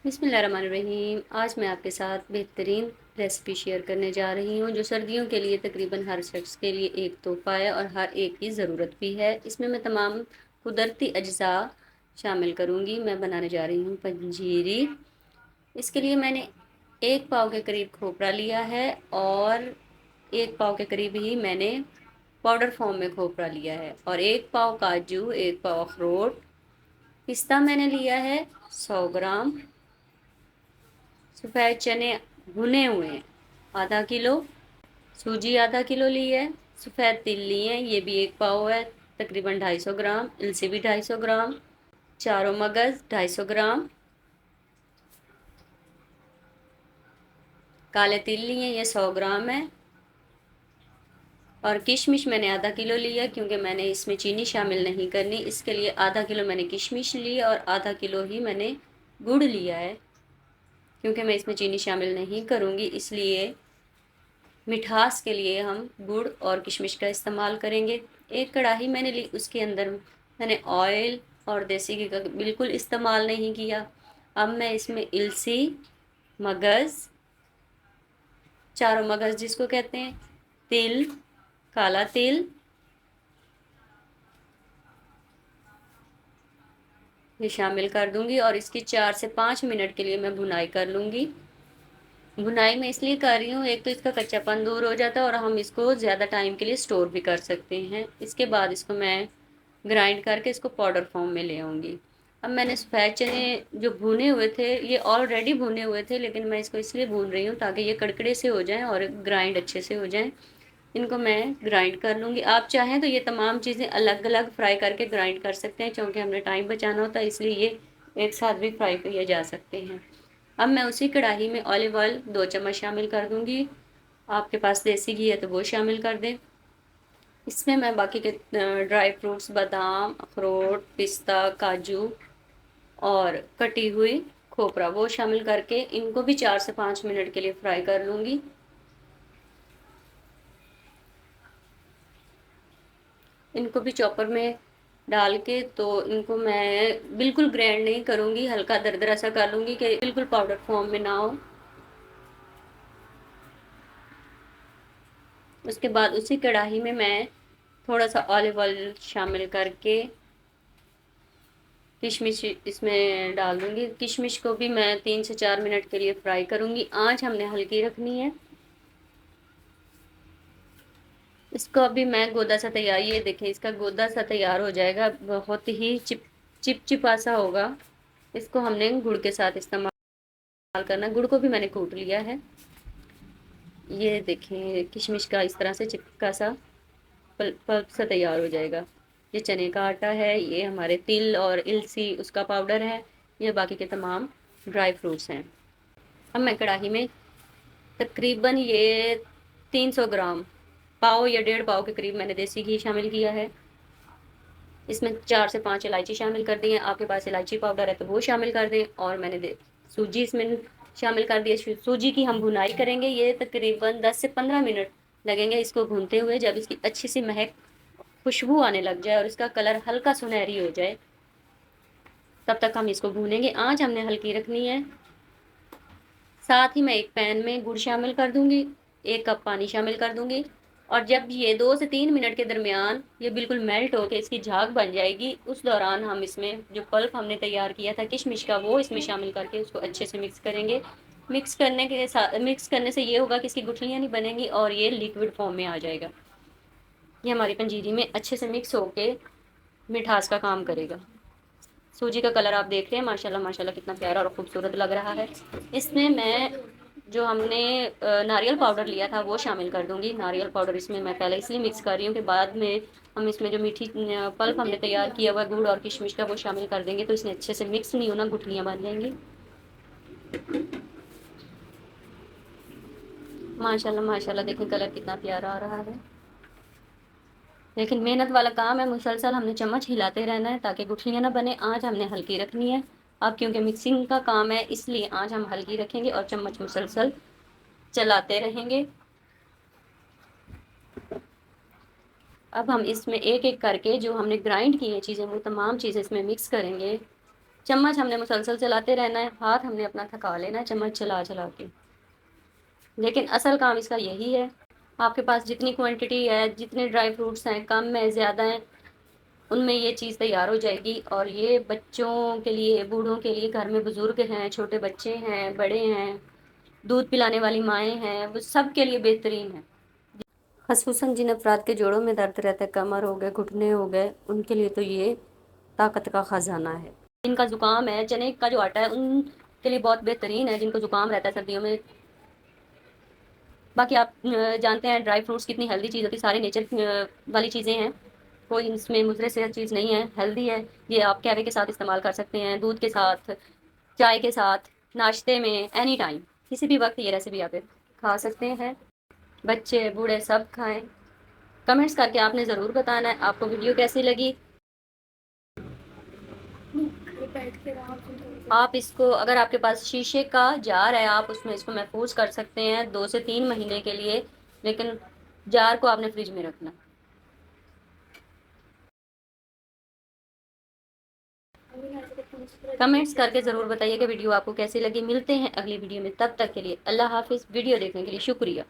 बिस्मिल्लाहिर्रहमानिर्रहीम। आज मैं आपके साथ बेहतरीन रेसिपी शेयर करने जा रही हूँ जो सर्दियों के लिए तकरीबन हर शख्स के लिए एक तोहफ़ा है और हर एक की ज़रूरत भी है। इसमें मैं तमाम कुदरती अज्जा शामिल करूँगी। मैं बनाने जा रही हूँ पंजीरी। इसके लिए मैंने 1 पाव के करीब खोपरा लिया है और 1 पाव के करीब ही मैंने पाउडर फॉर्म में खोपरा लिया है और 1 पाव काजू, 1 पाव अखरोट, पिस्ता मैंने लिया है 100 ग्राम, सफ़ेद चने भुने हुए आधा किलो, सूजी आधा किलो ली है, सफ़ेद तिल लिए हैं ये भी 1 पाव है, तकरीबन 250 ग्राम, इलसी भी 250 ग्राम, चारों मगज़ 250 ग्राम, काले तिल लिए ये 100 ग्राम है और किशमिश मैंने आधा किलो लिया क्योंकि मैंने इसमें चीनी शामिल नहीं करनी। इसके लिए आधा किलो मैंने किशमिश ली और आधा किलो ही मैंने गुड़ लिया है क्योंकि मैं इसमें चीनी शामिल नहीं करूँगी, इसलिए मिठास के लिए हम गुड़ और किशमिश का इस्तेमाल करेंगे। एक कढ़ाई मैंने ली, उसके अंदर मैंने ऑयल और देसी घी का बिल्कुल इस्तेमाल नहीं किया। अब मैं इसमें इलसी, मगज़, चारों मगज़ जिसको कहते हैं, तिल, काला तिल, ये शामिल कर दूंगी और इसकी 4 से 5 मिनट के लिए मैं भुनाई कर लूँगी। भुनाई मैं इसलिए कर रही हूँ, एक तो इसका कच्चापन दूर हो जाता है और हम इसको ज़्यादा टाइम के लिए स्टोर भी कर सकते हैं। इसके बाद इसको मैं ग्राइंड करके इसको पाउडर फॉर्म में ले आऊँगी। अब मैंने सफ़ेद चने जो भुने हुए थे, ये ऑलरेडी भुने हुए थे, लेकिन मैं इसको इसलिए भून रही हूँ ताकि ये कड़कड़े से हो जाएं और ग्राइंड अच्छे से हो जाएं। इनको मैं ग्राइंड कर लूँगी। आप चाहें तो ये तमाम चीज़ें अलग अलग फ्राई करके ग्राइंड कर सकते हैं, क्योंकि हमने टाइम बचाना होता है, इसलिए ये एक साथ भी फ्राई किए जा सकते हैं। अब मैं उसी कढ़ाई में ऑलिव ऑयल 2 चम्मच शामिल कर दूँगी। आपके पास देसी घी है तो वो शामिल कर दें। इसमें मैं बाकी के ड्राई फ्रूट्स बादाम, अखरोट, पिस्ता, काजू और कटी हुई खोपरा वो शामिल करके इनको भी 4 से 5 मिनट के लिए फ्राई कर लूँगी। इनको भी चॉपर में डाल के तो इनको मैं बिल्कुल ग्राइंड नहीं करूँगी, हल्का दरदरा सा कर लूँगी कि बिल्कुल पाउडर फॉर्म में ना हो। उसके बाद उसी कढ़ाई में मैं थोड़ा सा ऑलिव ऑयल शामिल करके किशमिश इसमें डाल दूँगी। किशमिश को भी मैं 3 से 4 मिनट के लिए फ्राई करूँगी। आँच हमने हल्की रखनी है। इसको अभी मैं गोदा सा तैयार, ये देखें इसका गोदा सा तैयार हो जाएगा, बहुत ही चिपचिपा सा होगा। इसको हमने गुड़ के साथ इस्तेमाल करना। गुड़ को भी मैंने कूट लिया है। ये देखें किशमिश का इस तरह से चिपका सा पल्प सा तैयार हो जाएगा। ये चने का आटा है, ये हमारे तिल और इलसी उसका पाउडर है, ये बाकी के तमाम ड्राई फ्रूट्स हैं। अब मैं कढ़ाई में तकरीबन ये 300 ग्राम, पाव या 1.5 पाव के करीब मैंने देसी घी शामिल किया है। इसमें 4 से 5 इलायची शामिल कर दी है। आपके पास इलायची पाउडर है तो वो शामिल कर दें और मैंने सूजी इसमें शामिल कर दी है। सूजी की हम भुनाई करेंगे, ये तकरीबन 10 से 15 मिनट लगेंगे इसको भूनते हुए। जब इसकी अच्छी सी महक, खुशबू आने लग जाए और इसका कलर हल्का सुनहरी हो जाए, तब तक हम इसको भूनेंगे। आँच हमने हल्की रखनी है। साथ ही मैं एक पैन में गुड़ शामिल कर दूंगी, 1 कप पानी शामिल कर दूंगी और जब ये 2 से 3 मिनट के दरमियान ये बिल्कुल मेल्ट होकर इसकी झाग बन जाएगी, उस दौरान हम इसमें जो पल्प हमने तैयार किया था किशमिश का, वो इसमें शामिल करके उसको अच्छे से मिक्स करेंगे। मिक्स करने से ये होगा कि इसकी गुठलियाँ नहीं बनेंगी और ये लिक्विड फॉर्म में आ जाएगा। ये हमारी पंजीरी में अच्छे से मिक्स होके मिठास का काम करेगा। सूजी का कलर आप देख रहे हैं, माशाल्लाह माशाल्लाह कितना प्यारा और खूबसूरत लग रहा है। इसमें मैं जो हमने नारियल पाउडर लिया था वो शामिल कर दूंगी। नारियल पाउडर इसमें मैं पहले इसलिए मिक्स कर रही हूँ कि बाद में हम इसमें जो मीठी पल्प हमने तैयार किया हुआ गुड़ और किशमिश का वो शामिल कर देंगे तो इसमें अच्छे से मिक्स नहीं होना, गुठलियाँ बन जाएंगी। माशाल्लाह माशाल्लाह देखें कलर कितना प्यारा आ रहा है। लेकिन मेहनत वाला काम है, मुसलसल हमने चम्मच हिलाते रहना है ताकि गुठलियाँ ना बने। आँच हमने हल्की रखनी है। अब क्योंकि मिक्सिंग का काम है इसलिए आँच हम हल्की रखेंगे और चम्मच मुसलसल चलाते रहेंगे। अब हम इसमें एक एक करके जो हमने ग्राइंड की हैं चीज़ें, वो तमाम चीज़ें इसमें मिक्स करेंगे। चम्मच हमने मुसलसल चलाते रहना है, हाथ हमने अपना थका लेना है चम्मच चला चला के। लेकिन असल काम इसका यही है, आपके पास जितनी क्वांटिटी है, जितने ड्राई फ्रूट्स हैं, कम है ज़्यादा है, उनमें ये चीज़ तैयार हो जाएगी। और ये बच्चों के लिए, बूढ़ों के लिए, घर में बुजुर्ग हैं, छोटे बच्चे हैं, बड़े हैं, दूध पिलाने वाली माएँ हैं, वो सब के लिए बेहतरीन है। खसूसन जिन अफराद के जोड़ों में दर्द रहता है, कमर हो गए, घुटने हो गए, उनके लिए तो ये ताकत का खजाना है। जिनका जुकाम है, चने का जो आटा है उनके लिए बहुत बेहतरीन है, जिनको जुकाम रहता है सर्दियों में। बाकी आप जानते हैं ड्राई फ्रूट्स कितनी हेल्दी चीज़ होती है, सारी नेचर वाली चीज़ें हैं, कोई इसमें मुजरे से चीज़ नहीं है, हेल्दी है। ये आप कैवे के साथ इस्तेमाल कर सकते हैं, दूध के साथ, चाय के साथ, नाश्ते में, एनी टाइम, किसी भी वक्त ये रेसिपी आप खा सकते हैं। बच्चे बूढ़े सब खाएं। कमेंट्स करके आपने ज़रूर बताना है आपको वीडियो कैसी लगी। आप इसको, अगर आपके पास शीशे का जार है, आप उसमें इसको महफूज कर सकते हैं 2 से 3 महीने के लिए, लेकिन जार को आपने फ्रिज में रखना। कमेंट्स करके ज़रूर बताइए कि वीडियो आपको कैसी लगी। मिलते हैं अगली वीडियो में, तब तक के लिए अल्लाह हाफिज़। वीडियो देखने के लिए शुक्रिया।